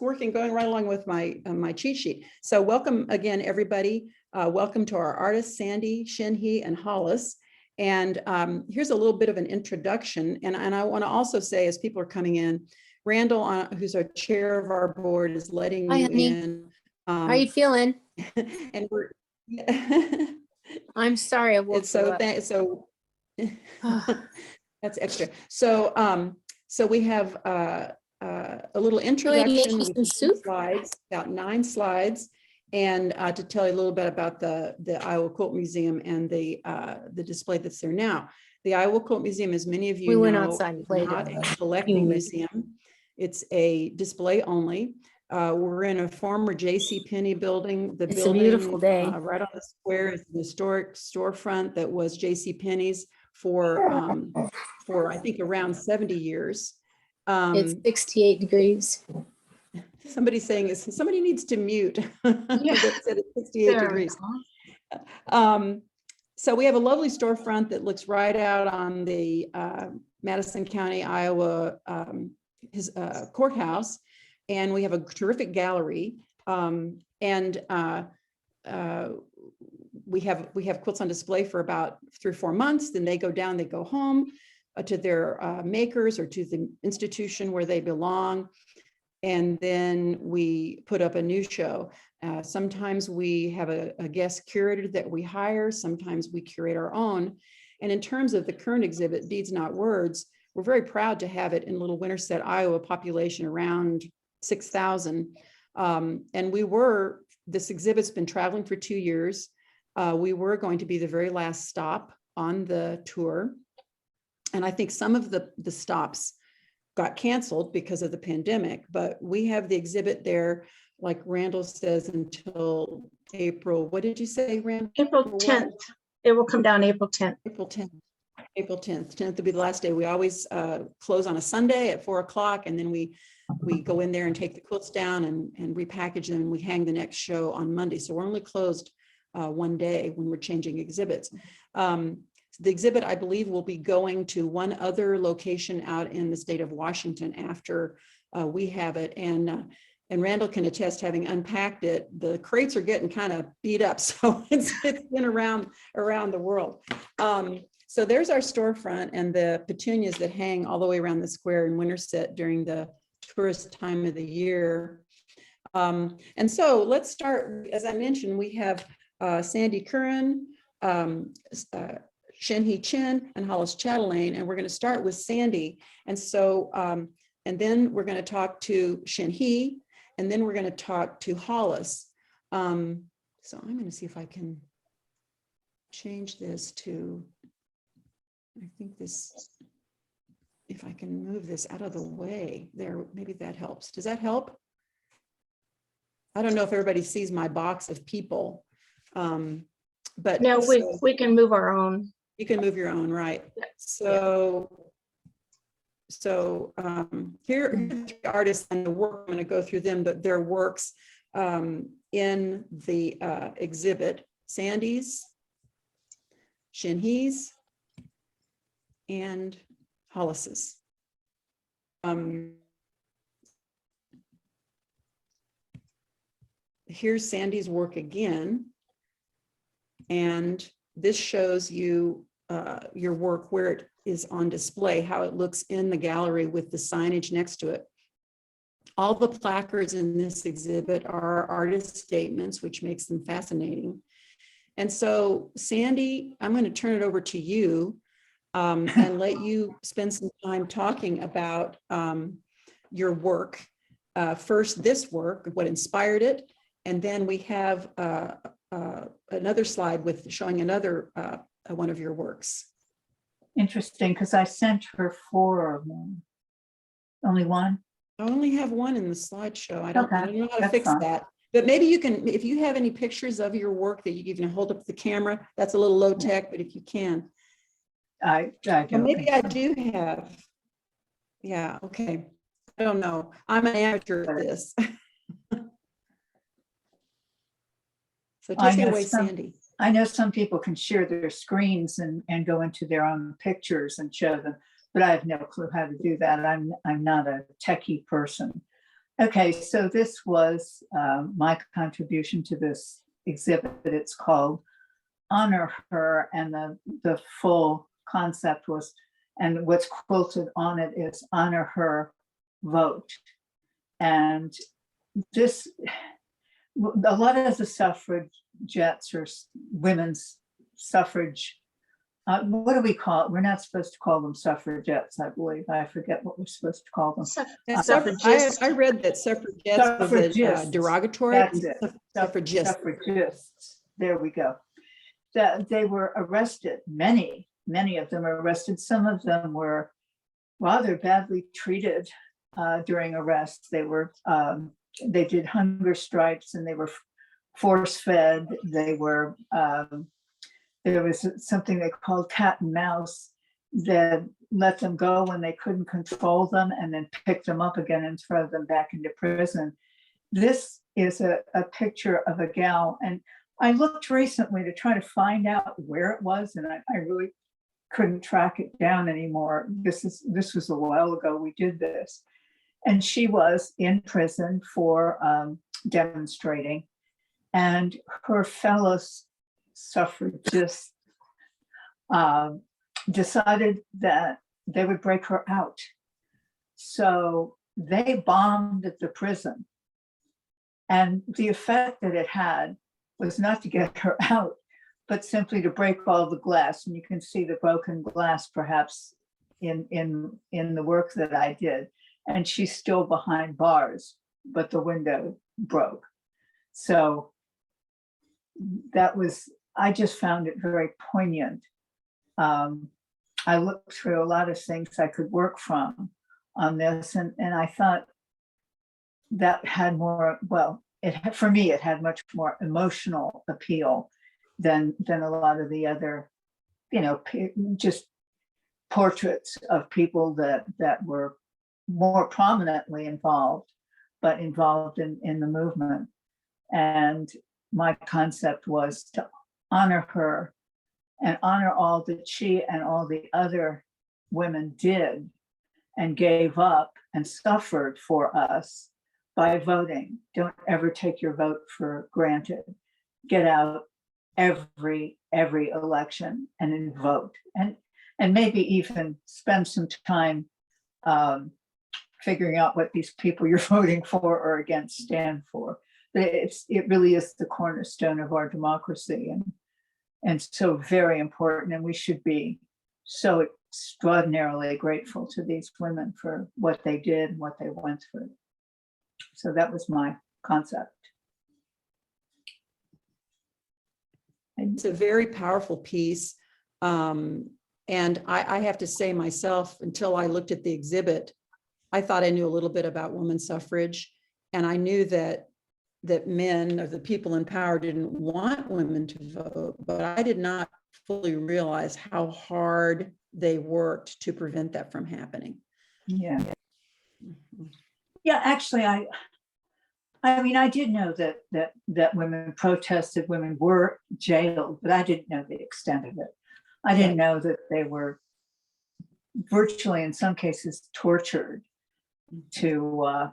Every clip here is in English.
working, going right along with my my cheat sheet. So welcome again, everybody. Welcome to our artists, Sandy, Shinhee, and Hollis. And here's a little bit of an introduction. And I want to also say, as people are coming in, Randall, who's our chair of our board, is letting Hi, you honey. in. How are you feeling? And we're I'm sorry I woke you up. So that's extra. So so we have a little introduction with some slides, about 9 slides, and to tell you a little bit about the Iowa Quilt Museum and the display that's there now. The Iowa Quilt Museum, as many of you know, went outside and played not a collecting museum. It's a display only. We're in a former J.C. building. The It's building, a beautiful day. Right on the square is an historic storefront that was J.C. for I think around 70 years. It's 68 degrees. Somebody's saying somebody needs to mute. Yeah. That said it's 68 degrees. So we have a lovely storefront that looks right out on the Madison County, Iowa courthouse. And we have a terrific gallery. We have quilts on display for about 3 or 4 months. Then they go down, they go home to their makers or to the institution where they belong. And then we put up a new show. Sometimes we have a guest curator that we hire. Sometimes we curate our own. And in terms of the current exhibit, Deeds Not Words, we're very proud to have it in Little Winterset, Iowa, population around 6,000. And this exhibit's been traveling for 2 years. We were going to be the very last stop on the tour. And I think some of the stops got canceled because of the pandemic, but we have the exhibit there, like Randall says, until April. What did you say, Randall? April 10th. It will come down April 10th. April 10th. April 10th. 10th will be the last day. We always close on a Sunday at 4 o'clock, and then we go in there and take the quilts down and repackage them, and we hang the next show on Monday. So we're only closed one day when we're changing exhibits. The exhibit, I believe, will be going to one other location out in the state of Washington after we have it. And Randall can attest, having unpacked it, the crates are getting kind of beat up. So it's been around the world. So there's our storefront and the petunias that hang all the way around the square in Winterset during the tourist time of the year. And so let's start. As I mentioned, we have Sandy Curran, Shinhee Chin, and Hollis Chatelain, and we're going to start with Sandy. And so, and then we're going to talk to Shinhee, and then we're going to talk to Hollis. So I'm going to see if I can change this to, I think this, if I can move this out of the way there, maybe that helps. Does that help? I don't know if everybody sees my box of people, but no, we can move our own. You can move your own, right? So here are the artists and the work. I'm going to go through them, but their works in the exhibit: Sandy's, Shinhee's, and Hollis's. Here's Sandy's work again, and this shows you your work where it is on display, how it looks in the gallery with the signage next to it. All the placards in this exhibit are artist statements, which makes them fascinating. And so, Sandy, I'm going to turn it over to you and let you spend some time talking about your work. First, this work, what inspired it, and then we have another slide with showing another one of your works. Interesting, because I sent her 4 of them. Only one? I only have one in the slideshow. I don't know how to fix fine. that. But maybe you can, if you have any pictures of your work that you can hold up the camera, that's a little low tech, but if you can. I don't. Well, maybe I do have. Yeah, okay. I don't know. I'm an amateur at this. So take it away, Sandy. I know some people can share their screens and go into their own pictures and show them, but I have no clue how to do that. I'm not a techie person. Okay, so this was my contribution to this exhibit. It's called Honor Her, and the full concept was, and what's quilted on it is Honor Her, Vote. And this, a lot of the suffragettes or women's suffrage, what do we call it? We're not supposed to call them suffragettes, I believe. I forget what we're supposed to call them. I read that suffragettes was a derogatory. That's it. Suffragists. Suffragists. There we go. That they were arrested. Many of them were arrested. Some of them were rather badly treated during arrests. They were they did hunger strikes, and they were force fed. They were there was something they called cat and mouse that let them go when they couldn't control them, and then pick them up again and throw them back into prison. This is a picture of a gal, and I looked recently to try to find out where it was, and I really couldn't track it down anymore. This was a while ago we did this, and she was in prison for demonstrating, and her fellow suffragists decided that they would break her out. So they bombed the prison, and the effect that it had was not to get her out, but simply to break all the glass. And you can see the broken glass perhaps in the work that I did. And she's still behind bars, but the window broke. So that was, I just found it very poignant. I looked through a lot of things I could work from on this, and I thought that had more, well, for me, it had much more emotional appeal than a lot of the other, just portraits of people that were more prominently involved, but involved in the movement. And my concept was to honor her and honor all that she and all the other women did and gave up and suffered for us by voting. Don't ever take your vote for granted. Get out every election and vote, and maybe even spend some time figuring out what these people you're voting for or against stand for. It really is the cornerstone of our democracy, and so very important. And we should be so extraordinarily grateful to these women for what they did and what they went through. So that was my concept. It's a very powerful piece. And I have to say myself, until I looked at the exhibit, I thought I knew a little bit about women's suffrage. And I knew that men or the people in power didn't want women to vote, but I did not fully realize how hard they worked to prevent that from happening. Yeah. Yeah, actually, I mean, I did know that women protested, women were jailed, but I didn't know the extent of it. I didn't know that they were virtually, in some cases, tortured to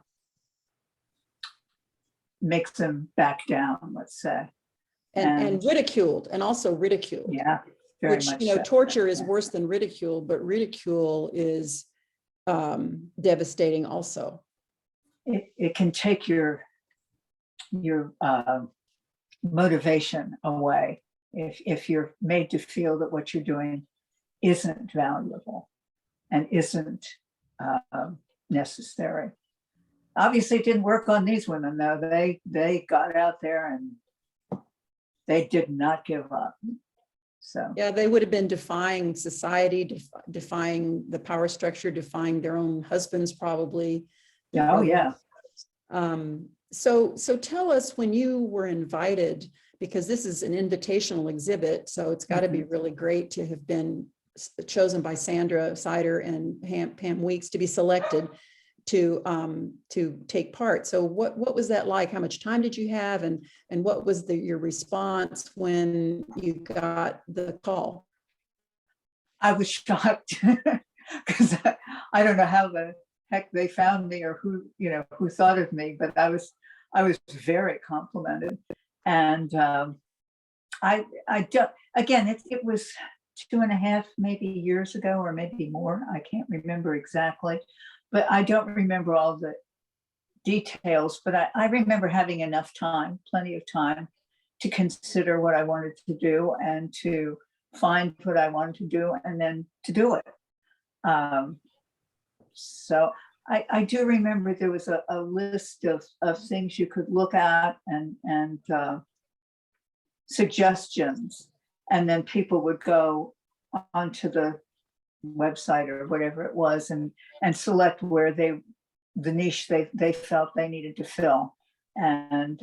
make them back down, let's say. And ridiculed, and also ridiculed. Yeah, very which, much so. Torture is worse than ridicule, but ridicule is devastating also. It can take your motivation away if you're made to feel that what you're doing isn't valuable and isn't necessary. Obviously, it didn't work on these women, though. They got out there and they did not give up. So yeah, they would have been defying society, defying the power structure, defying their own husbands, probably. Oh yeah. So tell us, when you were invited, because this is an invitational exhibit, so it's got to be really great to have been chosen by Sandra Sider and Pam Weeks to be selected to take part. So what was that like? How much time did you have, and what was your response when you got the call? I was shocked because I don't know how heck they found me or who, who thought of me, but I was very complimented. And I don't, again, it was 2.5 maybe years ago, or maybe more. I can't remember exactly, but I don't remember all the details, but I remember having enough time, plenty of time, to consider what I wanted to do and to find what I wanted to do and then to do it. So I do remember there was a list of things you could look at and suggestions, and then people would go onto the website or whatever it was and select where the niche they felt they needed to fill. And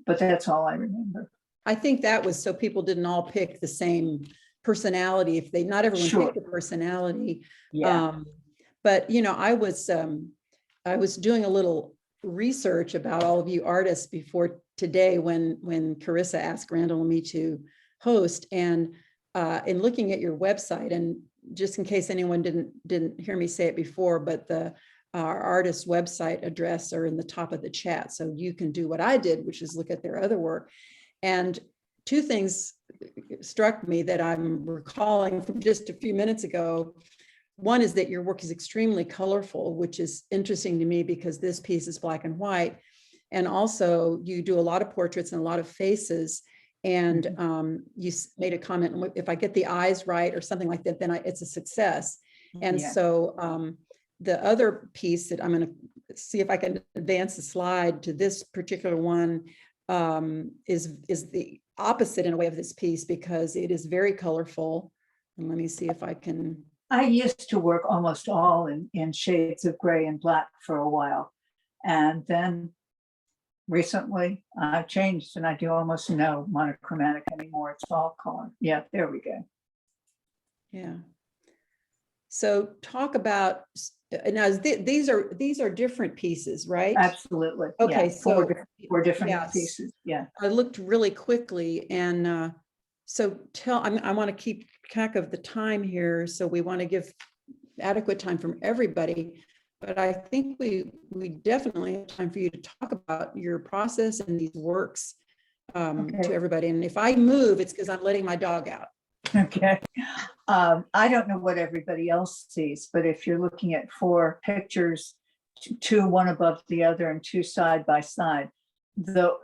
but that's all I remember. I think that was so people didn't all pick the same personality. If they, not everyone Sure. picked the personality. Yeah. But I was doing a little research about all of you artists before today when Carissa asked Randall and me to host, and in looking at your website, and just in case anyone didn't hear me say it before, but our artist website address are in the top of the chat, so you can do what I did, which is look at their other work. And two things struck me that I'm recalling from just a few minutes ago. One is that your work is extremely colorful, which is interesting to me because this piece is black and white. And also you do a lot of portraits and a lot of faces. And you made a comment, if I get the eyes right or something like that, then it's a success. And so the other piece that I'm going to see if I can advance the slide to this particular one is the opposite in a way of this piece, because it is very colorful. And let me see if I can. I used to work almost all in shades of gray and black for a while. And then recently I've changed and I do almost no monochromatic anymore. It's all color. Yeah, there we go. Yeah. So talk about, now these are different pieces, right? Absolutely. Okay, yeah. so four different yes. pieces. Yeah. I looked really quickly, and so I want to keep track of the time here, so we want to give adequate time from everybody. But I think we definitely have time for you to talk about your process and these works to everybody. And if I move, it's because I'm letting my dog out. Okay. I don't know what everybody else sees, but if you're looking at 4 pictures, 2 one above the other and 2 side by side, the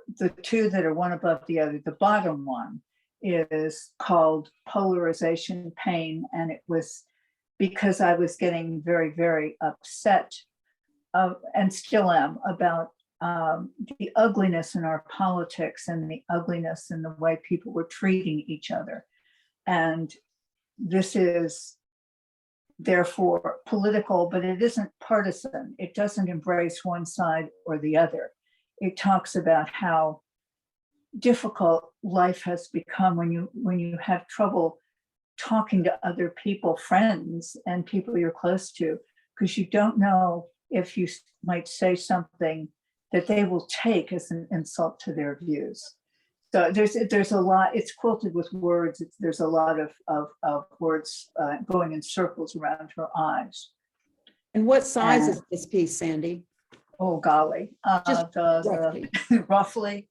2 that are one above the other, the bottom one is called Polarization Pain. And it was because I was getting very, very upset and still am about the ugliness in our politics and the ugliness in the way people were treating each other. And this is therefore political, but it isn't partisan. It doesn't embrace one side or the other. It talks about how difficult life has become when you have trouble talking to other people, friends and people you're close to, because you don't know if you might say something that they will take as an insult to their views. So there's a lot. It's quilted with words. There's a lot of words going in circles around her eyes. And what size is this piece, Sandy? Oh golly, Just roughly. roughly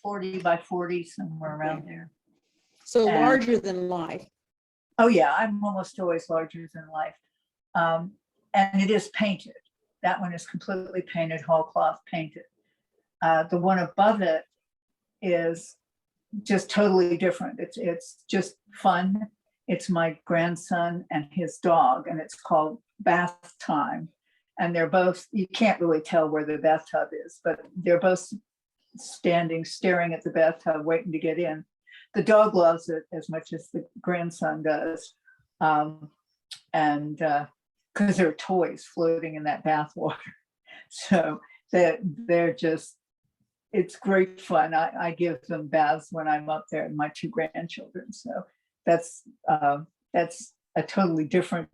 40 by 40, somewhere around there. So larger than life. Oh yeah, I'm almost always larger than life, and it is painted. That one is completely painted, whole cloth painted. The one above it is just totally different. It's just fun. It's my grandson and his dog, and it's called Bath Time. And they're both, you can't really tell where the bathtub is, but they're both standing, staring at the bathtub, waiting to get in. The dog loves it as much as the grandson does. And because there are toys floating in that bath water. So they're just, it's great fun. I give them baths when I'm up there, and my 2 grandchildren. So that's a totally different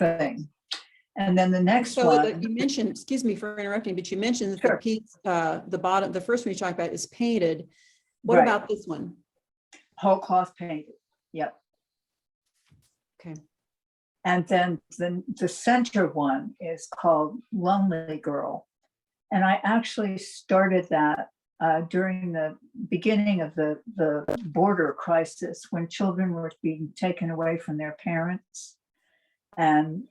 thing. And then the next one. You mentioned, excuse me for interrupting, but you mentioned that Sure. the piece, the bottom, the first one you talked about is painted. What Right. about this one? Whole cloth painted. Yep. Okay. And then the center one is called Lonely Girl. And I actually started that during the beginning of the border crisis, when children were being taken away from their parents. And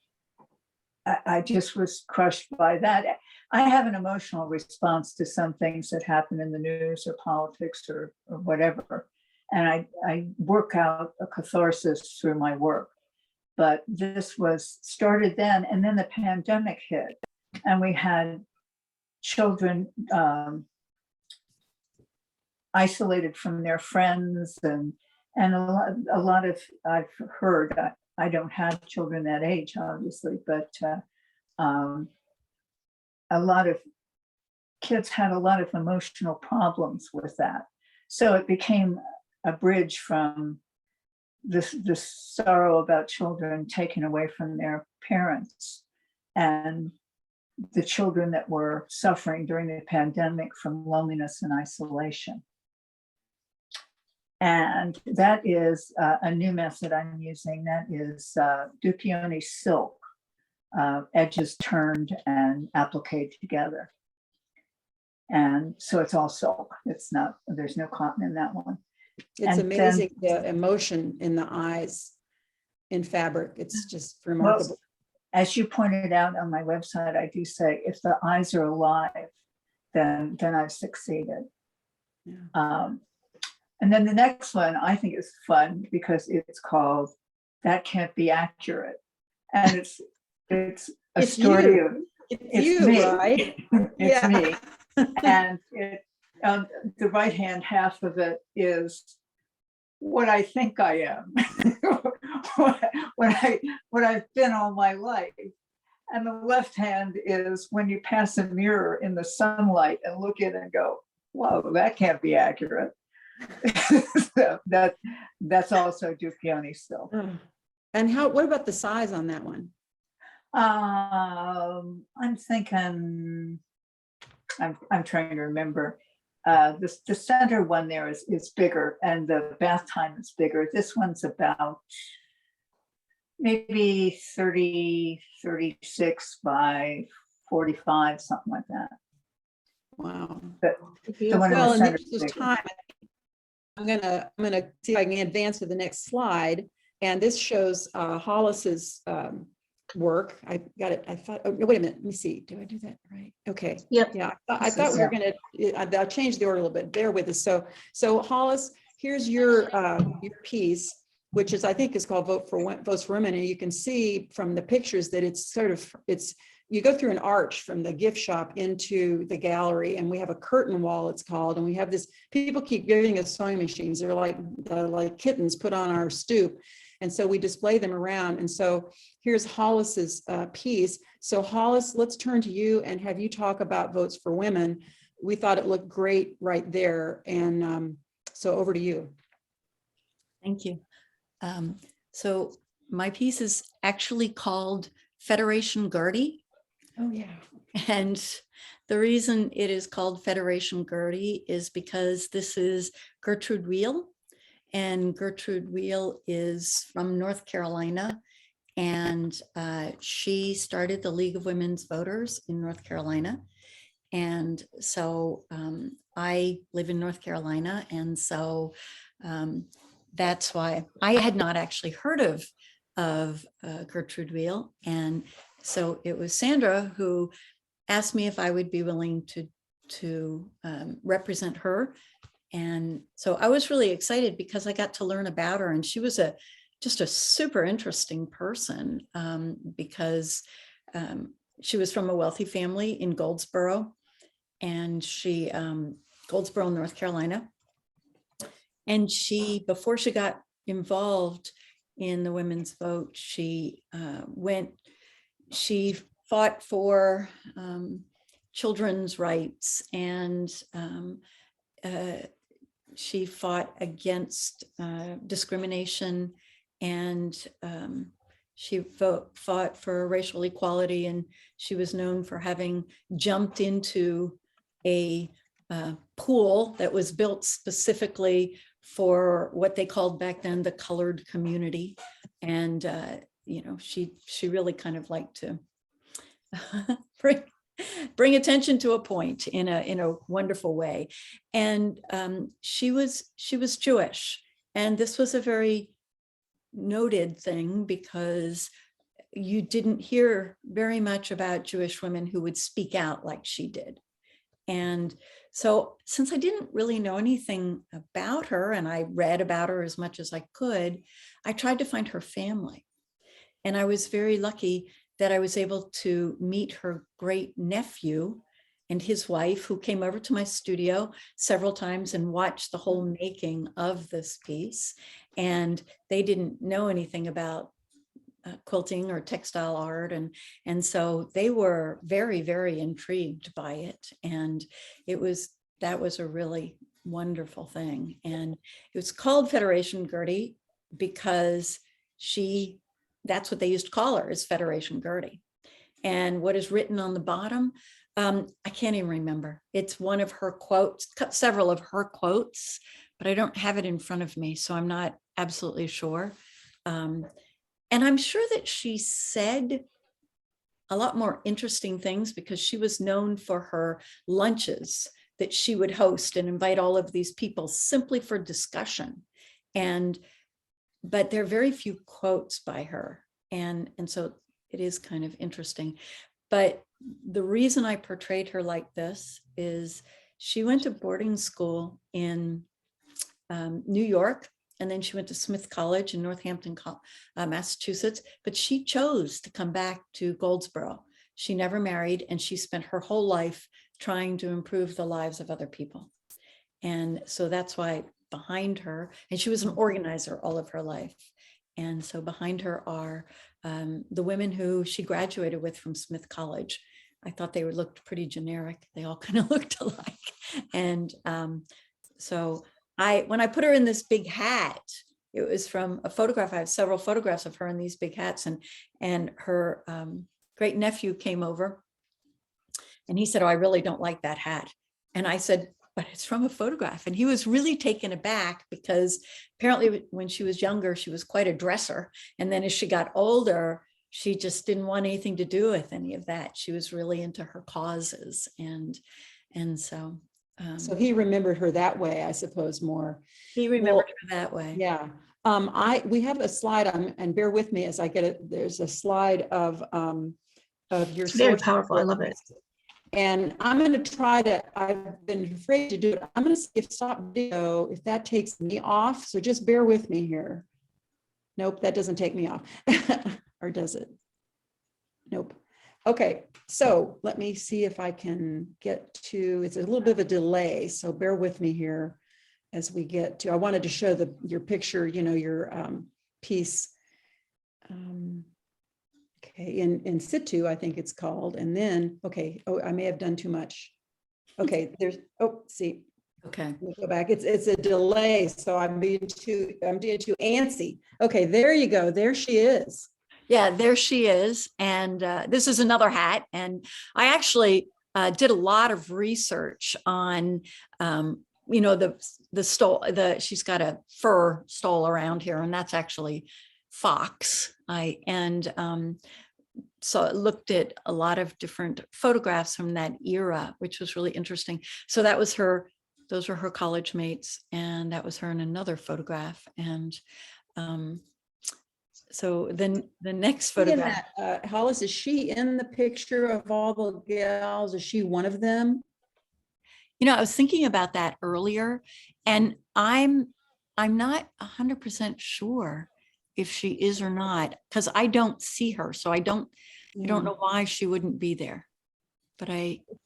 I just was crushed by that. I have an emotional response to some things that happen in the news or politics or whatever. And I work out a catharsis through my work. But this was started then, and then the pandemic hit, and we had children isolated from their friends, and a lot of, I've heard, I don't have children that age, obviously, but a lot of kids had a lot of emotional problems with that. So it became a bridge from this sorrow about children taken away from their parents and the children that were suffering during the pandemic from loneliness and isolation. And that is a new method I'm using. That is Dupioni silk, edges turned and appliqued together. And so it's all silk. It's not, there's no cotton in that one. It's And amazing the emotion in the eyes in fabric. It's just remarkable. Well, as you pointed out on my website, I do say if the eyes are alive, then I've succeeded. Yeah. And then the next one I think is fun because it's called That Can't Be Accurate. And it's a story you. of It's you, me. right? It's Yeah. me. And the right hand half of it is what I think I am, what I've been all my life. And the left hand is when you pass a mirror in the sunlight and look in and go, whoa, that can't be accurate. So that's also Dupioni silk. And what about the size on that one? I'm thinking, I'm trying to remember. The center one there is bigger, and the bath time is bigger. This one's about maybe 30, 36 by 45, something like that. Wow. The one in Well, the in the center is interest of bigger. time, I'm gonna see if I can advance to the next slide. And this shows Hollis's work. I got it. I thought, oh, wait a minute. Let me see. Do I do that right? Okay. Yep. Yeah. I thought we were gonna. I'll change the order a little bit. Bear with us. So Hollis, here's your piece, which is, I think, is called Votes for Women, and you can see from the pictures that it's you go through an arch from the gift shop into the gallery, and we have a curtain wall, it's called, and we have this, people keep giving us sewing machines. They're like kittens put on our stoop. And so we display them around. And so here's Hollis's piece. So Hollis, let's turn to you and have you talk about Votes for Women. We thought it looked great right there. And so over to you. Thank you. So my piece is actually called Federation Gertie. Oh, yeah. And the reason it is called Federation Gertie is because this is Gertrude Wheel. And Gertrude Wheel is from North Carolina. And she started the League of Women's Voters in North Carolina. And so I live in North Carolina. And so that's why I had not actually heard of Gertrude Wheel. And so it was Sandra who asked me if I would be willing to represent her. And so I was really excited because I got to learn about her, and she was just a super interesting person because she was from a wealthy family in Goldsboro, and Goldsboro, North Carolina. And before she got involved in the women's vote, she fought for children's rights, and she fought against discrimination, and she fought for racial equality, and she was known for having jumped into a pool that was built specifically for what they called back then the colored community. And she really kind of liked to bring attention to a point in a wonderful way. And she was Jewish, and this was a very noted thing because you didn't hear very much about Jewish women who would speak out like she did. And so since I didn't really know anything about her, and I read about her as much as I could, I tried to find her family. And I was very lucky that I was able to meet her great nephew and his wife, who came over to my studio several times and watched the whole making of this piece. And they didn't know anything about quilting or textile art. And so they were very, very intrigued by it. And that was a really wonderful thing. And it was called Federation Gertie because that's what they used to call her, is Federation Gertie. And what is written on the bottom, I can't even remember. It's one of her quotes, several of her quotes, but I don't have it in front of me, so I'm not absolutely sure. And I'm sure that she said a lot more interesting things because she was known for her lunches that she would host and invite all of these people simply for discussion. But there are very few quotes by her. And so it is kind of interesting. But the reason I portrayed her like this is she went to boarding school in New York, and then she went to Smith College in Northampton, Massachusetts, but she chose to come back to Goldsboro. She never married, and she spent her whole life trying to improve the lives of other people. And so that's why behind her, and she was an organizer all of her life. And so behind her are the women who she graduated with from Smith College. I thought they looked pretty generic. They all kind of looked alike. And so when I put her in this big hat, it was from a photograph. I have several photographs of her in these big hats, and her great nephew came over and he said, "Oh, I really don't like that hat." And I said, "But it's from a photograph." And he was really taken aback because apparently when she was younger, she was quite a dresser. And then as she got older, she just didn't want anything to do with any of that. She was really into her causes. And so. So he remembered her that way, I suppose, more. He remembered her that way. Yeah. We have a slide on, and bear with me as I get it. There's a slide of your It's very source powerful. I love it. And I'm going to try to, I've been afraid to do it. I'm going to see if stop video, if that takes me off. So just bear with me here. Nope, that doesn't take me off. Or does it? Nope. Okay, so let me see if I can get to, it's a little bit of a delay. So bear with me here as we get to, I wanted to show your picture, your piece. Okay, in situ, I think it's called. And then, okay, oh, I may have done too much. Okay, see. Okay. Let me go back. It's a delay, so I'm being too antsy. Okay, there you go. There she is. Yeah, there she is. And this is another hat. And I actually did a lot of research on, the stole. She's got a fur stole around here, and that's actually fox. So I looked at a lot of different photographs from that era, which was really interesting. So that was her. Those were her college mates, and that was her in another photograph. And so then the next photograph. Hollis, is she in the picture of all the gals? Is she one of them? I was thinking about that earlier, and I'm not 100% sure if she is or not, because I don't see her, so I don't know why she wouldn't be there. But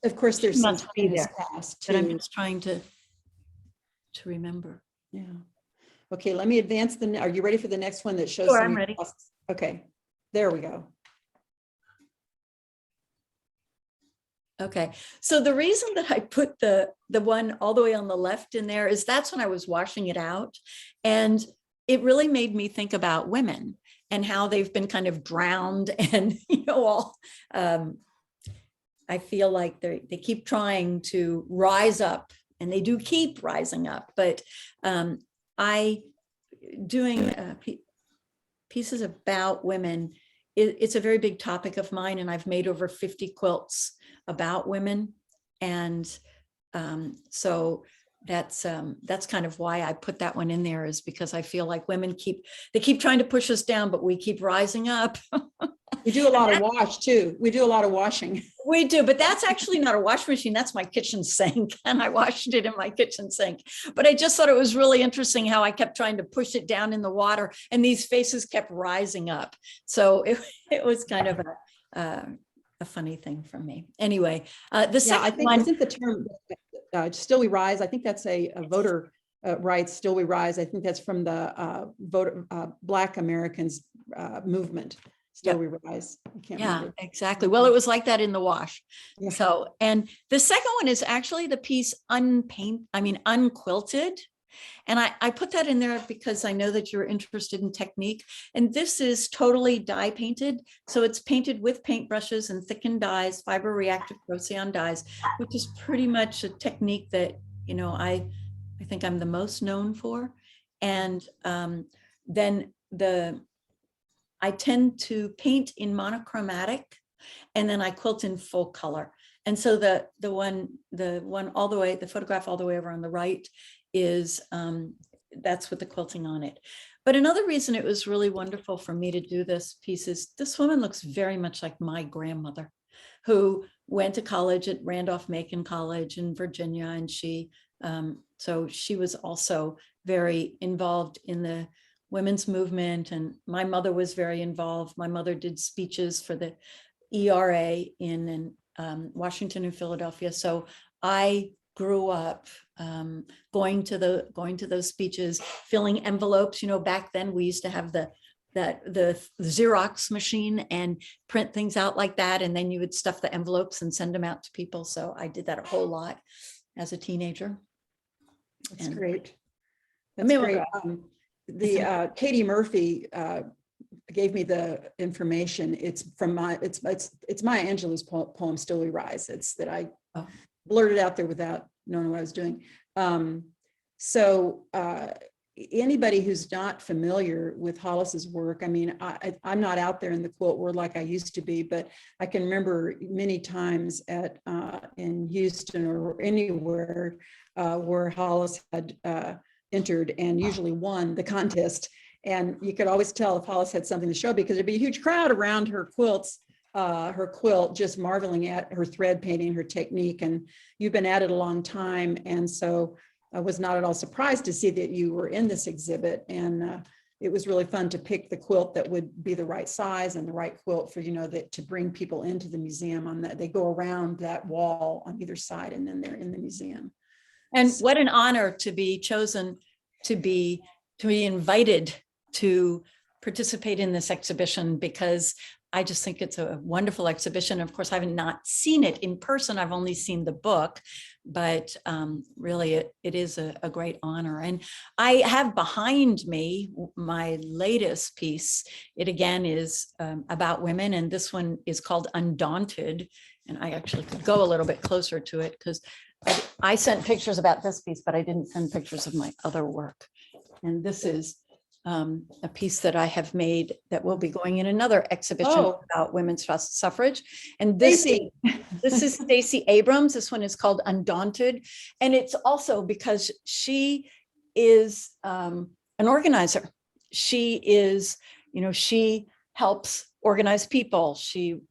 of course, there's some must be there. Past but I'm just trying to remember. Yeah. Okay, let me advance are you ready for the next one that shows? Sure, I'm ready. Okay, there we go. Okay, so the reason that I put the one all the way on the left in there is that's when I was washing it out, and it really made me think about women and how they've been kind of drowned, and I feel like they keep trying to rise up, and they do keep rising up. But doing pieces about women, it's a very big topic of mine, and I've made over 50 quilts about women. And so that's kind of why I put that one in there, is because I feel like women keep trying to push us down, but we keep rising up. We do a lot of wash too. We do a lot of washing. We do, but that's actually not a wash machine. That's my kitchen sink. And I washed it in my kitchen sink. But I just thought it was really interesting how I kept trying to push it down in the water and these faces kept rising up. So it was kind of a funny thing for me. Anyway, the second I think the term Still We Rise, I think that's a voter rights, Still We Rise. I think that's from the Black Americans movement. Still We Rise. I can't remember. Exactly. Well, it was like that in the wash. Yeah. So, and the second one is actually the piece unquilted. And I put that in there because I know that you're interested in technique. And this is totally dye painted. So it's painted with paintbrushes and thickened dyes, fiber reactive Procyon dyes, which is pretty much a technique that, you know, I think I'm the most known for. And then I tend to paint in monochromatic, and then I quilt in full color. And so the one all the way, the photograph all the way over on the right is, that's with the quilting on it. But another reason it was really wonderful for me to do this piece is this woman looks very much like my grandmother, who went to college at Randolph-Macon College in Virginia. And so she was also very involved in the women's movement, and my mother was very involved. My mother did speeches for the ERA in Washington and Philadelphia. So I grew up going to those speeches, filling envelopes. You know, back then we used to have the Xerox machine and print things out like that, and then you would stuff the envelopes and send them out to people. So I did that a whole lot as a teenager. That's great. That's great. The Katie Murphy gave me the information. It's from Maya Angelou's poem "Still We Rise." It's that I blurted out there without knowing what I was doing. So anybody who's not familiar with Hollis's work, I mean, I'm not out there in the quilt world like I used to be, but I can remember many times in Houston or anywhere where Hollis had entered and usually won the contest. And you could always tell if Hollis had something to show, because there'd be a huge crowd around her quilts, her quilt, just marveling at her thread painting, her technique. And you've been at it a long time. And so I was not at all surprised to see that you were in this exhibit. And it was really fun to pick the quilt that would be the right size and the right quilt for, you know, that to bring people into the museum. On that, they go around that wall on either side, and then they're in the museum. And what an honor to be chosen to be invited to participate in this exhibition, because I just think it's a wonderful exhibition. Of course, I have not seen it in person. I've only seen the book, but really it is a great honor. And I have behind me my latest piece. It again is about women, and this one is called Undaunted. And I actually could go a little bit closer to it because I sent pictures about this piece, but I didn't send pictures of my other work. And this is a piece that I have made that will be going in another exhibition about women's suffrage. And this is Stacey Abrams. This one is called Undaunted. And it's also because she is an organizer. She is, you know, she helps organize people.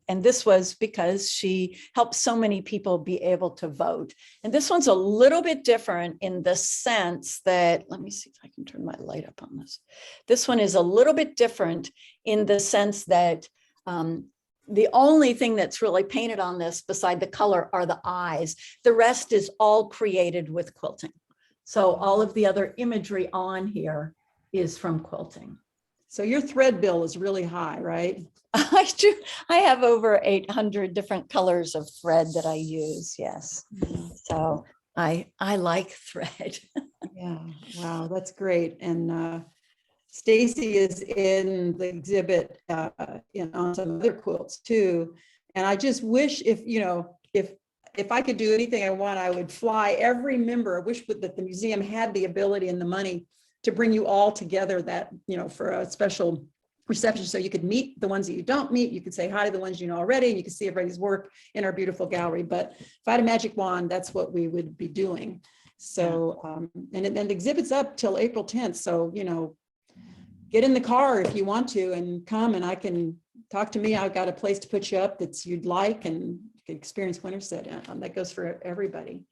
And this was because she helped so many people be able to vote. And this one's a little bit different in the sense that, let me see if I can turn my light up on this. This one is a little bit different in the sense that the only thing that's really painted on this beside the color are the eyes. The rest is all created with quilting. So all of the other imagery on here is from quilting. So your thread bill is really high, right? I do. I have over 800 different colors of thread that I use. Yes. So I like thread. Yeah. Wow. That's great. And Stacey is in the exhibit on some other quilts too. And I just wish if I could do anything I want, I would fly every member. I wish that the museum had the ability and the money to bring you all together, that, you know, for a special reception. So you could meet the ones that you don't meet. You could say hi to the ones you know already, and you can see everybody's work in our beautiful gallery. But if I had a magic wand, that's what we would be doing. So, and the exhibit's up till April 10th. So, you know, get in the car if you want to and come, and I can talk to me. I've got a place to put you up that you'd like, and you can experience Winterset. That goes for everybody.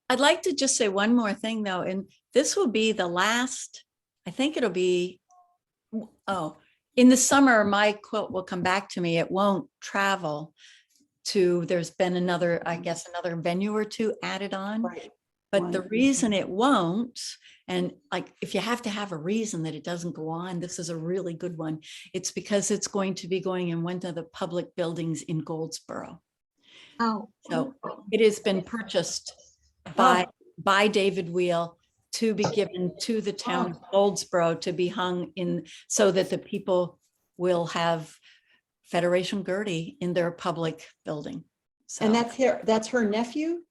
I'd like to just say one more thing though, and this will be the last, I think it'll be, in the summer, my quilt will come back to me. It won't travel to, there's been another, I guess, another venue or two added on. Right. But the reason it won't, and like, if you have to have a reason that it doesn't go on, this is a really good one. It's because it's going to be going in one of the public buildings in Goldsboro. Oh. So it has been purchased by David Wheel to be given to the town of Goldsboro to be hung in, so that the people will have Federation Gertie in their public building. So, And that's her nephew?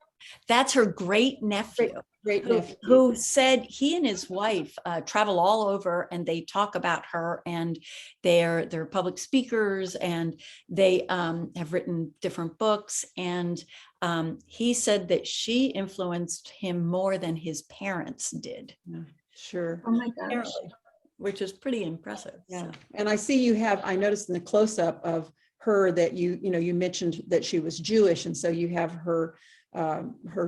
that's her great nephew. Great nephew. Who said he and his wife travel all over, and they talk about her, and they're public speakers, and they have written different books. And he said that she influenced him more than his parents did. Yeah, sure. Oh my gosh. Apparently, which is pretty impressive. Yeah. So. And I see you have, I noticed in the close-up of her that you mentioned that she was Jewish. And so you have her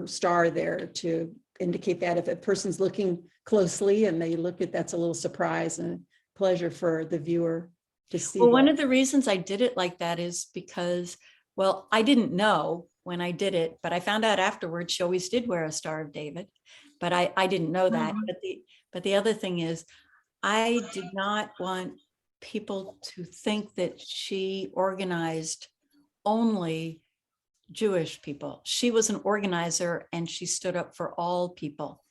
star there to indicate that if a person's looking closely and they look at, that's a little surprise and pleasure for the viewer to see. Well, one of the reasons I did it like that is because, well, I didn't know when I did it, but I found out afterwards she always did wear a Star of David, but I didn't know that. But the other thing is, I did not want people to think that she organized only Jewish people. She was an organizer, and she stood up for all people,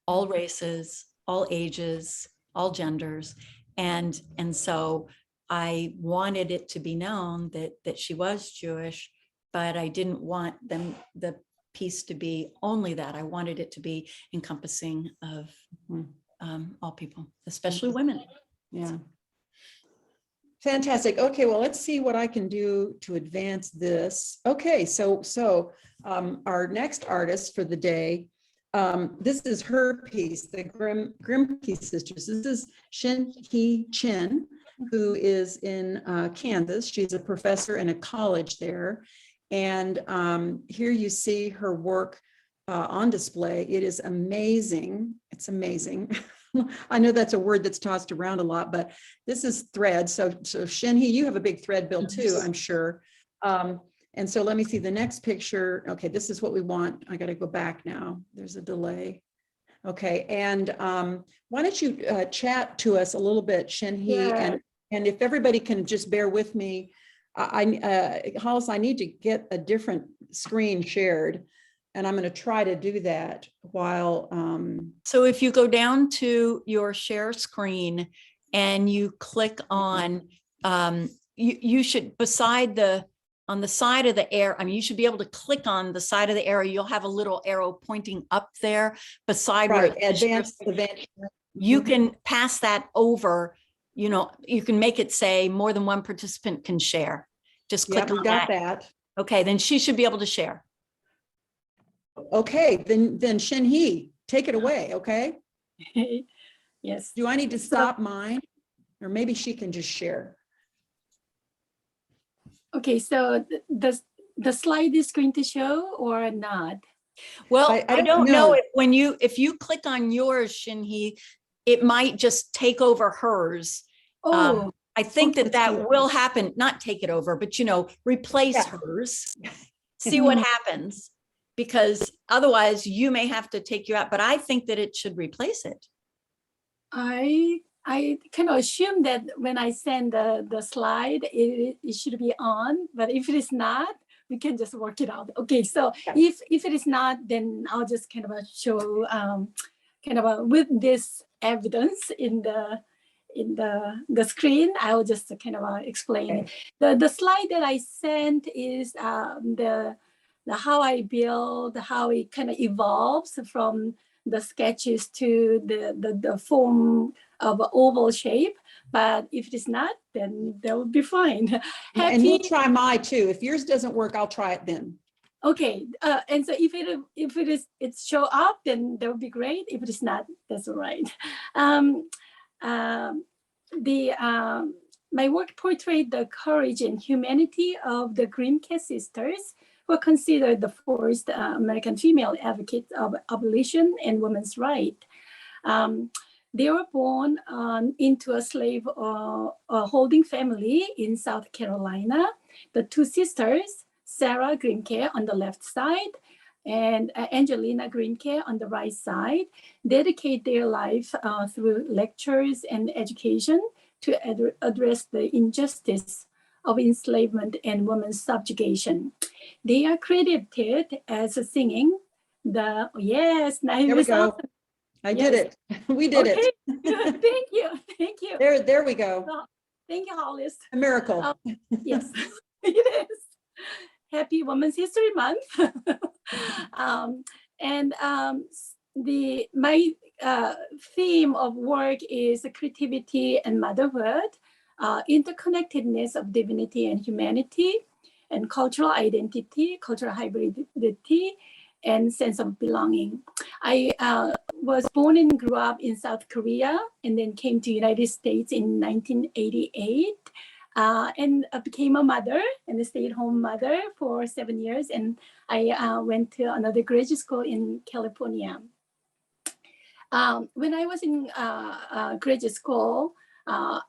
all races, all ages, all genders. And so I wanted it to be known that she was Jewish, but I didn't want the piece to be only that. I wanted it to be encompassing of all people, especially women. Yeah. Fantastic. Okay, well, let's see what I can do to advance this. Okay, so our next artist for the day, this is her piece, the Grimke Sisters. This is Shin-Hee Chin, who is in Kansas. She's a professor in a college there. And here you see her work on display. It is amazing. It's amazing. I know that's a word that's tossed around a lot, but this is thread. So Shin-Hee, you have a big thread bill too, I'm sure. And so let me see the next picture. Okay, this is what we want. I got to go back now. There's a delay. Okay, and why don't you chat to us a little bit, Shin-Hee, and if everybody can just bear with me, Hollis, I need to get a different screen shared. And I'm going to try to do that while. So if you go down to your share screen and you click on, you should, on the side of the arrow, I mean, you should be able to click on the side of the arrow. You'll have a little arrow pointing up there beside where advanced. You can pass that over. You can make it say more than one participant can share. Just click on that. Okay, then she should be able to share. Okay, then Shin-Hee, take it away, okay? Yes. Do I need to stop mine? Or maybe she can just share. Okay, so the slide is going to show or not? Well, I don't know if you click on yours, Shin-Hee, it might just take over hers. Oh, I think that will happen, not take it over, but replace hers, see what happens. Because otherwise you may have to take you out, but I think that it should replace it. I kind of assume that when I send the slide, it should be on, but if it is not, we can just work it out. Okay, so if it is not, then I'll just kind of show with this evidence in the screen, I'll just kind of explain it. The slide that I sent is the how I build, how it kind of evolves from the sketches to the form of an oval shape. But if it is not, then that would be fine. And we'll Happy. try my too. If yours doesn't work, I'll try it then. Okay, and so if it show up, then that would be great. If it is not, that's all right. My work portrayed the courage and humanity of the Grimke sisters, who are considered the first American female advocates of abolition and women's rights. They were born into a slave holding family in South Carolina. The two sisters, Sarah Grimke on the left side and Angelina Grimke on the right side, dedicate their life through lectures and education to address the injustice of enslavement and women's subjugation. They are credited as singing the, yes, There we go. I did it. We did it. Good. Thank you. Thank you. There we go. Thank you, Hollis. A miracle. Yes, it is. Happy Women's History Month. My theme of work is creativity and motherhood, interconnectedness of divinity and humanity, and cultural identity, cultural hybridity, and sense of belonging. I was born and grew up in South Korea, and then came to United States in 1988. And became a mother and a stay-at-home mother for 7 years. And I went to another graduate school in California. When I was in graduate school,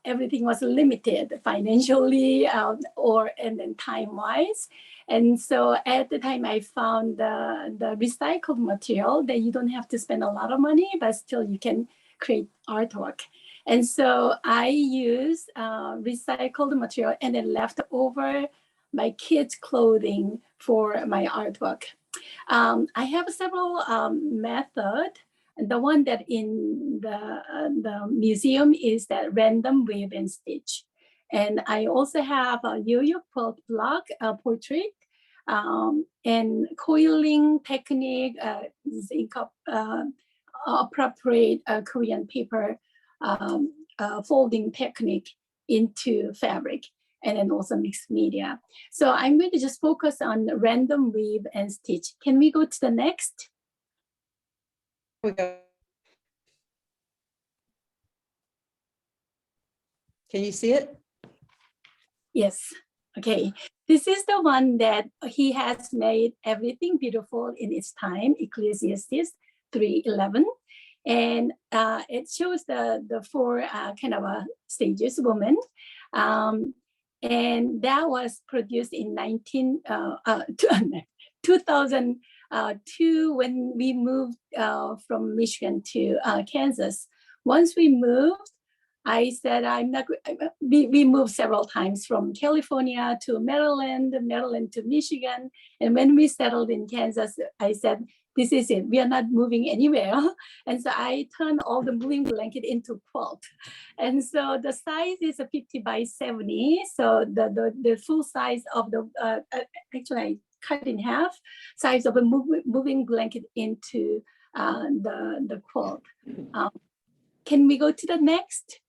everything was limited financially and then time-wise. And so at the time I found the recycled material that you don't have to spend a lot of money, but still you can create artwork. And so I used recycled material and then left over my kids' clothing for my artwork. I have several methods. The one that in the museum is that random weave and stitch. And I also have a yo-yo quilt block portrait and coiling technique, appropriate Korean paper folding technique into fabric, and then also mixed media. So I'm going to just focus on random weave and stitch. Can we go to the next? Here we go. Can you see it? Yes. Okay. This is the one that he has made everything beautiful in its time, Ecclesiastes 3:11. And it shows the four kind of stages woman. And that was produced in 2002 when we moved from Michigan to Kansas. Once we moved, I said, we moved several times from California to Maryland to Michigan. And when we settled in Kansas, I said, this is it, we are not moving anywhere. And so I turned all the moving blanket into quilt. And so the size is a 50 by 70. So the full size of the, actually I cut in half, size of a moving blanket into the quilt. Can we go to the next?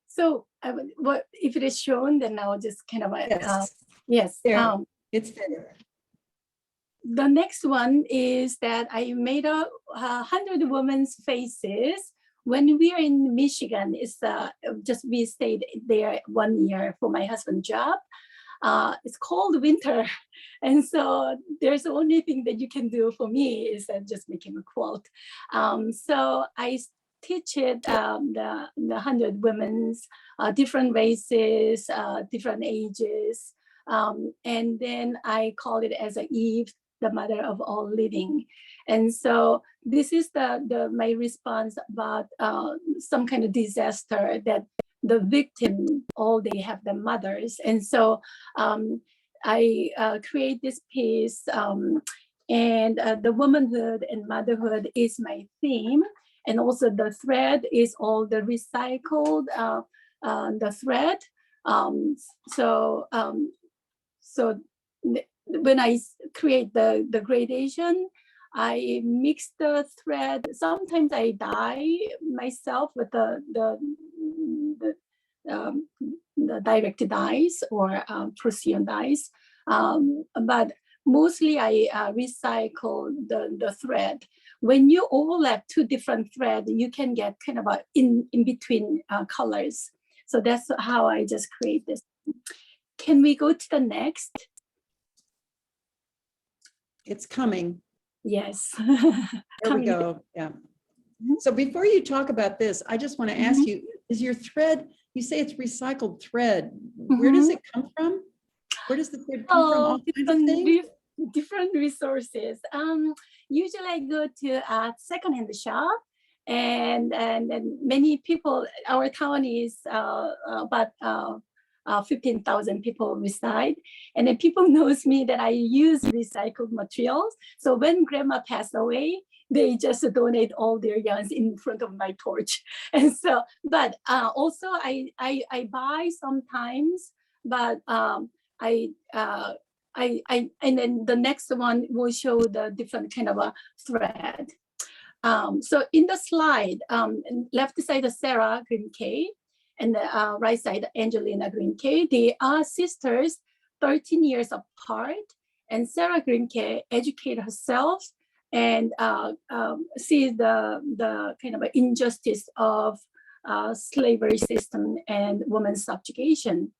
So what if it is shown, then I'll just kind of, yes. yes. It's there. The next one is that I made 100 women's faces. When we are in Michigan, it's just we stayed there 1 year for my husband's job. It's cold winter. And so there's the only thing that you can do for me is just making a quilt. So I teach it the 100 women's, different races, different ages. And then I call it as a Eve, the mother of all living. And so this is my response about some kind of disaster that the victim, all they have the mothers. And so I create this piece and the womanhood and motherhood is my theme. And also the thread is all the recycled the thread. So when I create the gradation, I mix the thread. Sometimes I dye myself with the direct dyes or precision dyes. But mostly I recycle the thread. When you overlap two different threads, you can get kind of a in between colors. So that's how I just create this. Can we go to the next? It's coming. Yes. There we go. Yeah. So before you talk about this, I just want to ask you, is your thread, you say it's recycled thread. Where does it come from? Where does the thread come from? All kinds of things? Different resources. Usually I go to a secondhand shop, and many people, our town is about 15,000 people reside, and then people knows me that I use recycled materials. So when grandma passed away, they just donate all their yarns in front of my torch. And so, but also I buy sometimes, but and then the next one will show the different kind of a thread. So in the slide, left side is Sarah Green K, and the right side Angelina Green K. They are sisters, 13 years apart. And Sarah Green K educated herself and sees the kind of injustice of slavery system and women's subjugation.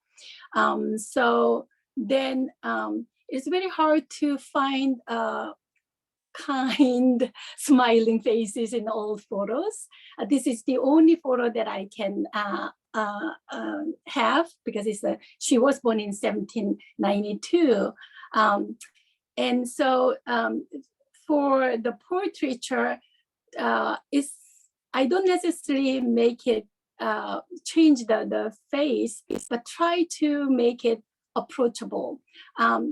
So then it's very hard to find kind, smiling faces in old photos. This is the only photo that I can have, because she was born in 1792. And so for the portraiture, I don't necessarily make it change the face, but try to make it approachable.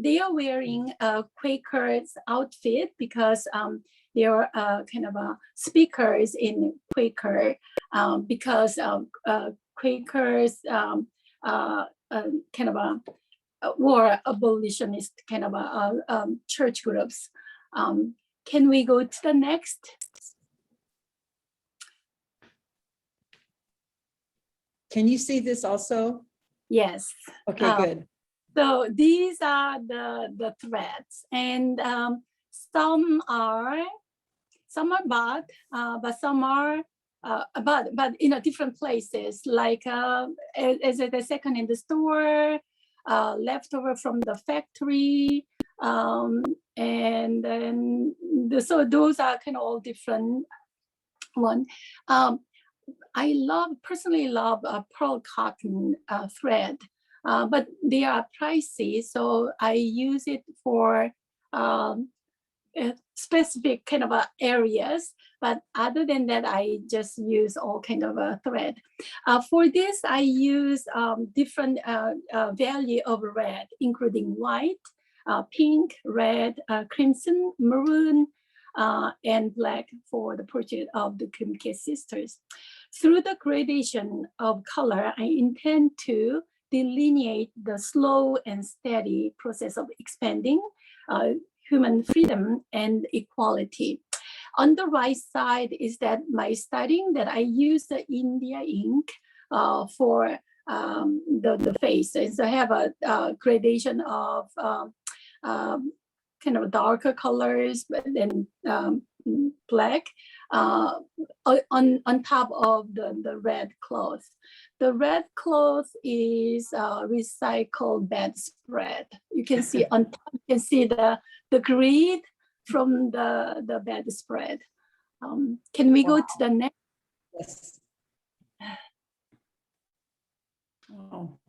They are wearing a Quaker's outfit because they are kind of speakers in Quaker, because Quakers kind of war abolitionist kind of church groups. Can we go to the next? Can you see this also? Yes. Okay, good. So these are the threads, and some are bought, but some are but in different places, like as a second in the store, leftover from the factory, and then so those are kind of all different one. I personally love pearl cotton thread, but they are pricey, so I use it for specific kind of areas. But other than that, I just use all kind of a thread. For this, I use different value of red, including white, pink, red, crimson, maroon, and black for the portrait of the Kumke sisters. Through the gradation of color, I intend to delineate the slow and steady process of expanding human freedom and equality. On the right side is that my studying that I use the India ink for the face. And so I have a gradation of kind of darker colors, but then black on top of the red cloth. The red cloth is recycled bedspread. You can see on top, you can see the grid from the bedspread. Can we go to the next? Yes. Wow.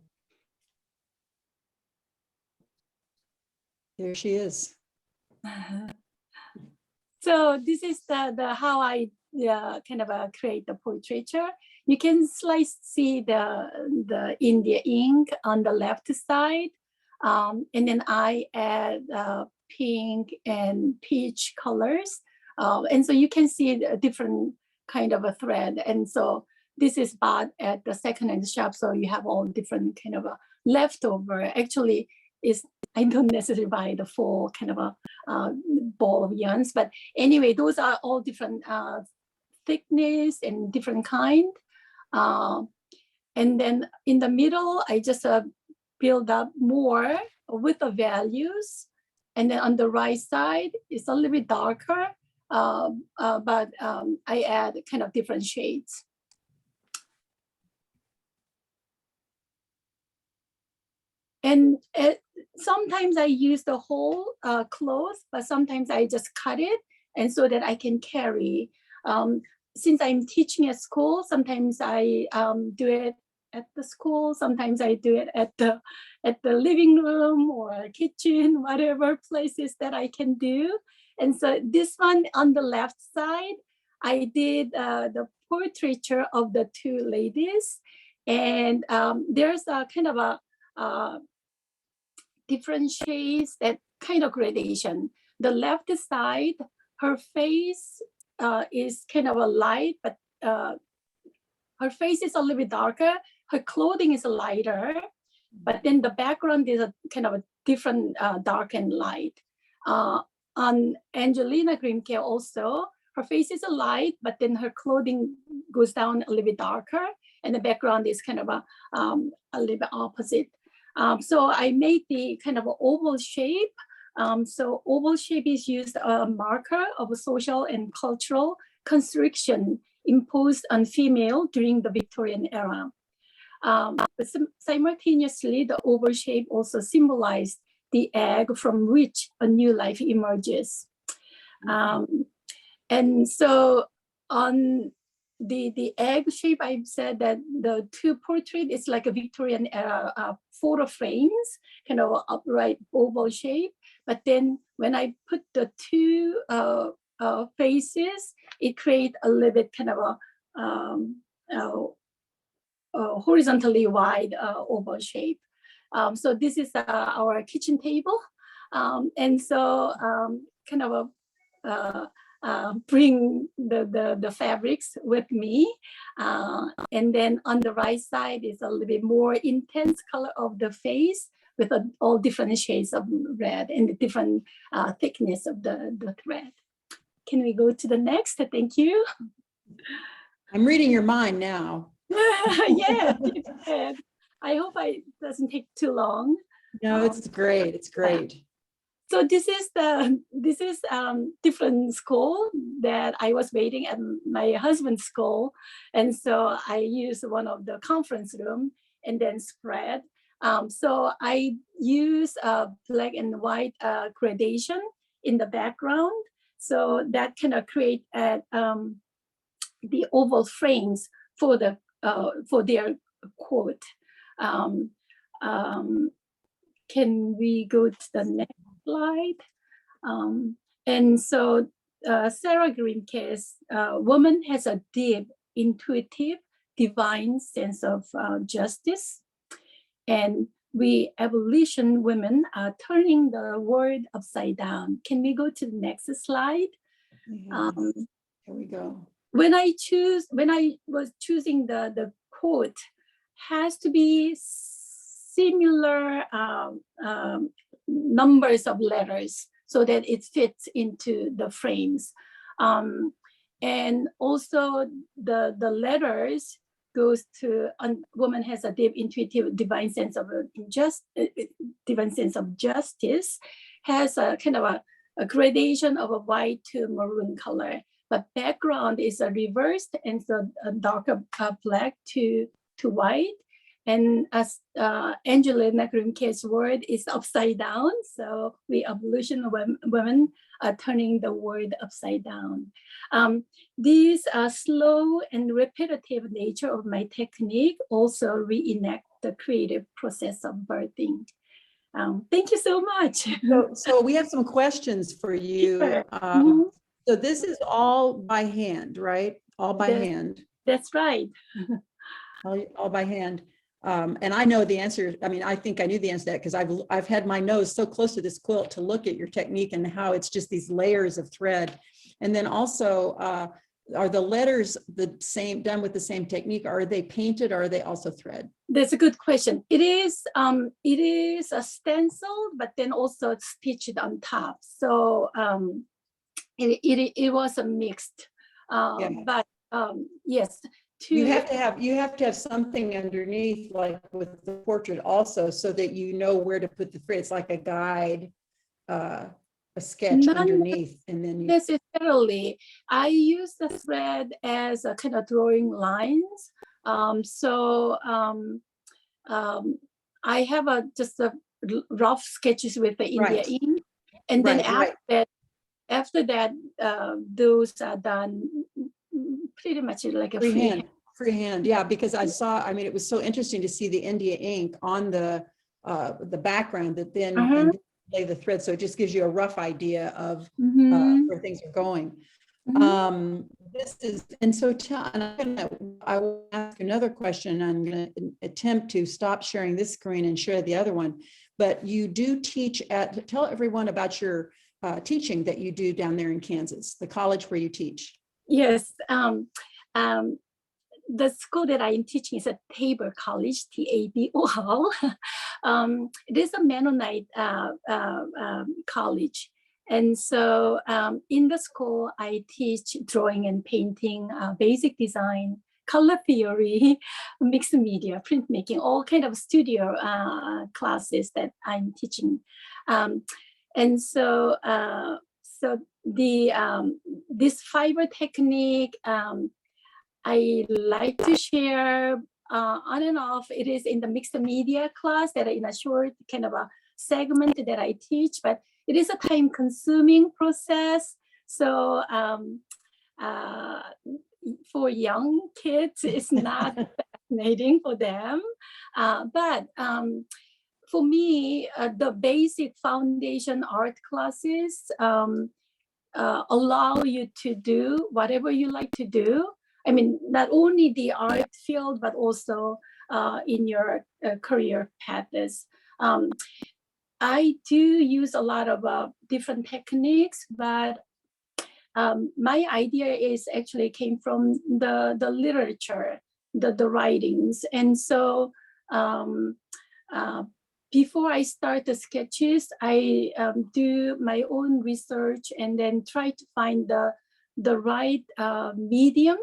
There she is. So this is the how I kind of create the portraiture. You can see the India ink on the left side, and then I add pink and peach colors, and so you can see a different kind of a thread. And so this is bought at the secondhand shop, so you have all different kind of a leftover. Actually, I don't necessarily buy the full kind of ball of yarns. But anyway, those are all different thickness and different kind. And then in the middle, I just build up more with the values. And then on the right side, it's a little bit darker, but I add kind of different shades. And sometimes I use the whole cloth, but sometimes I just cut it, and so that I can carry. Since I'm teaching at school, sometimes I do it at the school. Sometimes I do it at the living room or kitchen, whatever places that I can do. And so this one on the left side, I did the portraiture of the two ladies, and there's a kind of a different shades, that kind of gradation. The left side, her face is kind of a light, but her face is a little bit darker. Her clothing is lighter, but then the background is a kind of a different dark and light. On Angelina Grimke also, her face is a light, but then her clothing goes down a little bit darker, and the background is kind of a little bit opposite. So I made the kind of oval shape. So oval shape is used a marker of a social and cultural constriction imposed on female during the Victorian era. But simultaneously, the oval shape also symbolized the egg from which a new life emerges. And so on the egg shape, I've said that the two portrait is like a Victorian era photo frames, kind of upright oval shape. But then when I put the two faces, it creates a little bit kind of a horizontally wide oval shape. So this is our kitchen table. And so kind of bring the fabrics with me. And then on the right side is a little bit more intense color of the face with all different shades of red and the different thickness of the thread. Can we go to the next? Thank you. I'm reading your mind now. Yeah, I hope it doesn't take too long. No, it's great. It's great. So this is different school that I was waiting at my husband's school, and so I used one of the conference room and then spread. So I use black and white gradation in the background, so that kind of create the oval frames for their quote. Can we go to the next slide? And so Sarah Grimke's woman has a deep, intuitive, divine sense of justice. And we abolition women are turning the world upside down. Can we go to the next slide? Here we go. When I was choosing the quote, has to be similar numbers of letters so that it fits into the frames. And also the letters goes to woman has a deep intuitive divine sense of justice, has a kind of a gradation of a white to maroon color, but background is a reversed, and so a darker black to white. And as Angelina Grimke's word is upside down, so we abolition women are turning the world upside down. These slow and repetitive nature of my technique also reenact the creative process of birthing. Thank you so much. So we have some questions for you. Sure. So this is all by hand, right? All by hand. That's right. All by hand. And I know the answer. I mean, I think I knew the answer to that because I've had my nose so close to this quilt to look at your technique and how it's just these layers of thread. And then also are the letters the same, done with the same technique? Are they painted or are they also thread? That's a good question. It is a stencil, but then also stitched on top. So it was a mixed, Yeah. but yes. You have to have something underneath, like with the portrait also, so that you know where to put the thread. It's like a guide, a sketch Not underneath, and then you. necessarily. I use the thread as a kind of drawing lines. I have just a rough sketches with the India Right. ink, and then Right. after that, those are done pretty much like a freehand. Freehand, yeah, because I saw, I mean, it was so interesting to see the India ink on the background that then and lay the thread. So it just gives you a rough idea of where things are going. This is, and so I will ask another question. I'm going to attempt to stop sharing this screen and share the other one. But you do teach tell everyone about your teaching that you do down there in Kansas, the college where you teach. Yes. The school that I'm teaching is a Tabor College, TABOR. It is a Mennonite college. And so in the school, I teach drawing and painting, basic design, color theory, mixed media, printmaking, all kind of studio classes that I'm teaching. And so, this fiber technique, I like to share on and off. It is in the mixed media class that in a short kind of a segment that I teach, but it is a time consuming process. So for young kids, it's not fascinating for them. But for me, the basic foundation art classes allow you to do whatever you like to do. I mean, not only the art field, but also in your career paths. I do use a lot of different techniques, but my idea is actually came from the literature, the writings. And so before I start the sketches, I do my own research and then try to find the right medium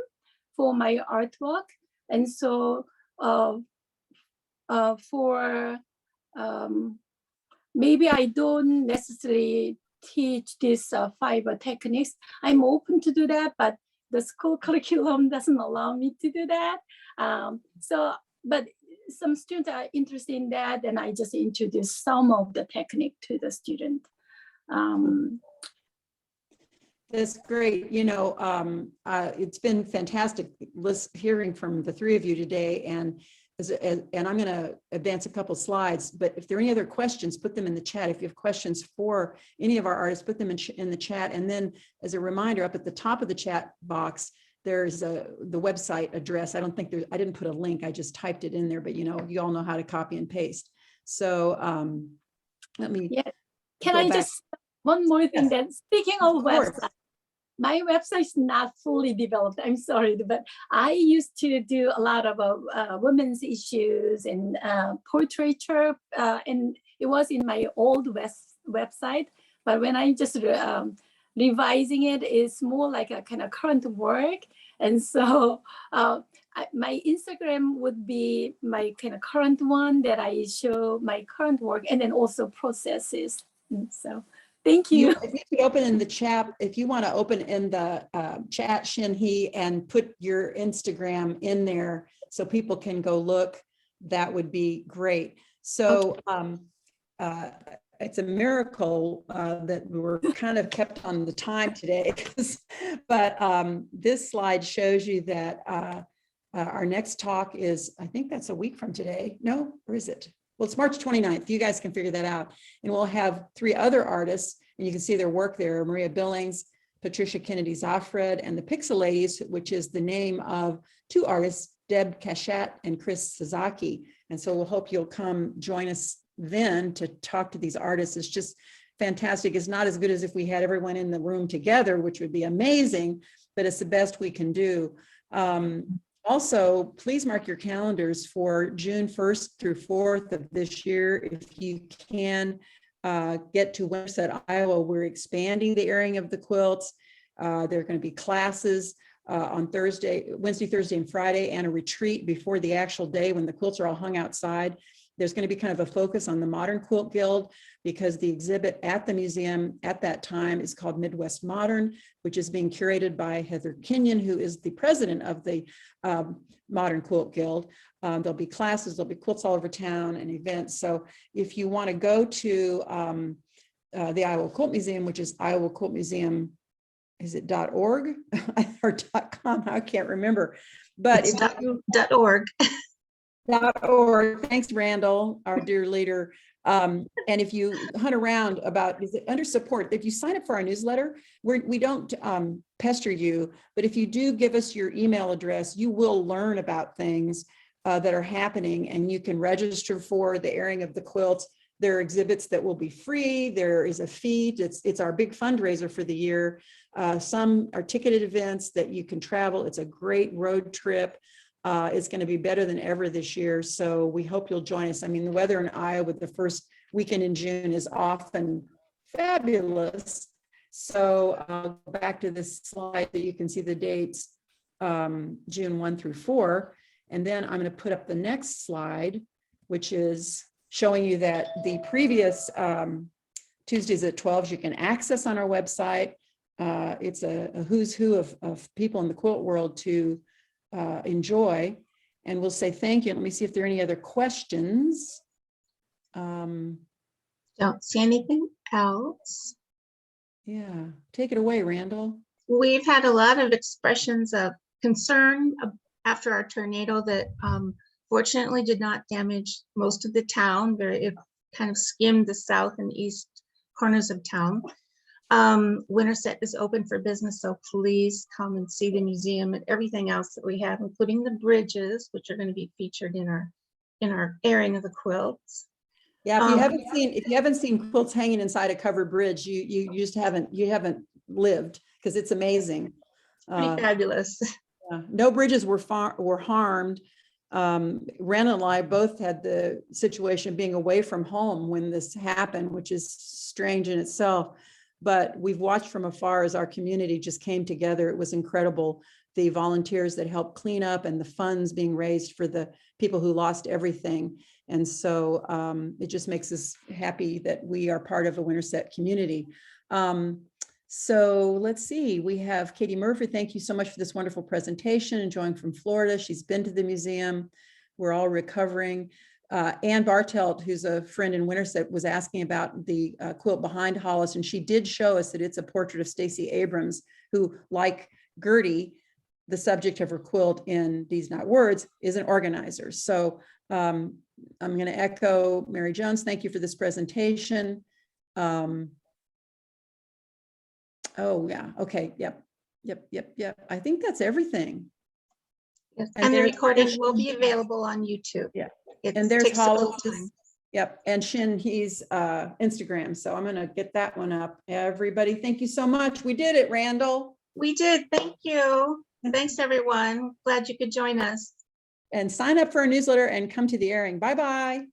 for my artwork. And so maybe I don't necessarily teach this fiber techniques. I'm open to do that, but the school curriculum doesn't allow me to do that. But some students are interested in that, and I just introduce some of the technique to the student. That's great. You know, it's been fantastic hearing from the three of you today, and I'm going to advance a couple slides, but if there are any other questions, put them in the chat. If you have questions for any of our artists, put them in the chat. And then as a reminder, up at the top of the chat box, there's the website address. I didn't put a link, I just typed it in there, but you know, you all know how to copy and paste. So let me. Yeah. Can I just, one more thing, yes. That speaking of website, my website is not fully developed. I'm sorry, but I used to do a lot of women's issues and portraiture, and it was in my old website. But when I just revising it, it's more like a kind of current work. And so my Instagram would be my kind of current one that I show my current work and then also processes. And so. Thank you. If you could open in the chat, if you want to open in the chat, Shin-hee, and put your Instagram in there so people can go look, that would be great. So it's a miracle that we were kind of kept on the time today, but this slide shows you that our next talk is, I think that's a week from today. No, or is it? Well, it's March 29th. You guys can figure that out. And we'll have three other artists, and you can see their work there: Maria Billings, Patricia Kennedy Zoffred, and the Pixel Ladies, which is the name of two artists, Deb Cachet and Chris Sasaki. And so we'll hope you'll come join us then to talk to these artists. It's just fantastic. It's not as good as if we had everyone in the room together, which would be amazing, but it's the best we can do. Also, please mark your calendars for June 1st through 4th of this year. If you can get to Winterset, Iowa, we're expanding the airing of the quilts. There are going to be classes on Wednesday, Thursday, and Friday, and a retreat before the actual day when the quilts are all hung outside. There's going to be kind of a focus on the Modern Quilt Guild, because the exhibit at the museum at that time is called Midwest Modern, which is being curated by Heather Kenyon, who is the president of the Modern Quilt Guild. There'll be classes, there'll be quilts all over town and events. So if you want to go to the Iowa Quilt Museum, which is Iowa Quilt Museum, is it .org or .com? I can't remember. But It's if .org. .org. Thanks, Randall, our dear leader. And if you hunt around about, is it under support? If you sign up for our newsletter, we don't pester you, but if you do give us your email address, you will learn about things that are happening, and you can register for the airing of the quilts. There are exhibits that will be free. There is a fee. It's our big fundraiser for the year. Some are ticketed events that you can travel. It's a great road trip. It's going to be better than ever this year. So we hope you'll join us. I mean, the weather in Iowa the first weekend in June is often fabulous. So I'll go back to this slide so you can see the dates, June 1 through 4. And then I'm going to put up the next slide, which is showing you that the previous Tuesdays at 12 you can access on our website. It's a who's who of people in the quilt world to enjoy, and we'll say thank you. Let me see if there are any other questions. Don't see anything else. Yeah, take it away, Randall. We've had a lot of expressions of concern after our tornado that fortunately did not damage most of the town. It kind of skimmed the south and east corners of town. Winterset is open for business, so please come and see the museum and everything else that we have, including the bridges, which are going to be featured in our airing of the quilts. Yeah, if you haven't seen quilts hanging inside a covered bridge, you just haven't lived, because it's amazing. Pretty fabulous. No bridges were harmed. Randall and I both had the situation of being away from home when this happened, which is strange in itself. But we've watched from afar as our community just came together. It was incredible. The volunteers that helped clean up and the funds being raised for the people who lost everything. And so it just makes us happy that we are part of a Winterset community. So let's see, we have Katie Murphy. Thank you so much for this wonderful presentation, enjoying from Florida. She's been to the museum. We're all recovering. Ann Bartelt, who's a friend in Winterset, was asking about the quilt behind Hollis, and she did show us that it's a portrait of Stacey Abrams, who, like Gertie, the subject of her quilt in These Not Words, is an organizer. So I'm going to echo Mary Jones. Thank you for this presentation. Oh yeah, okay, yep. I think that's everything. Yes. And the recording will be available on YouTube. Yeah. It And there's takes a little Hollis. time. Yep. And Shin, he's Instagram. So I'm going to get that one up. Everybody, thank you so much. We did it, Randall. We did. Thank you. Thanks, everyone. Glad you could join us. And sign up for our newsletter and come to the airing. Bye-bye.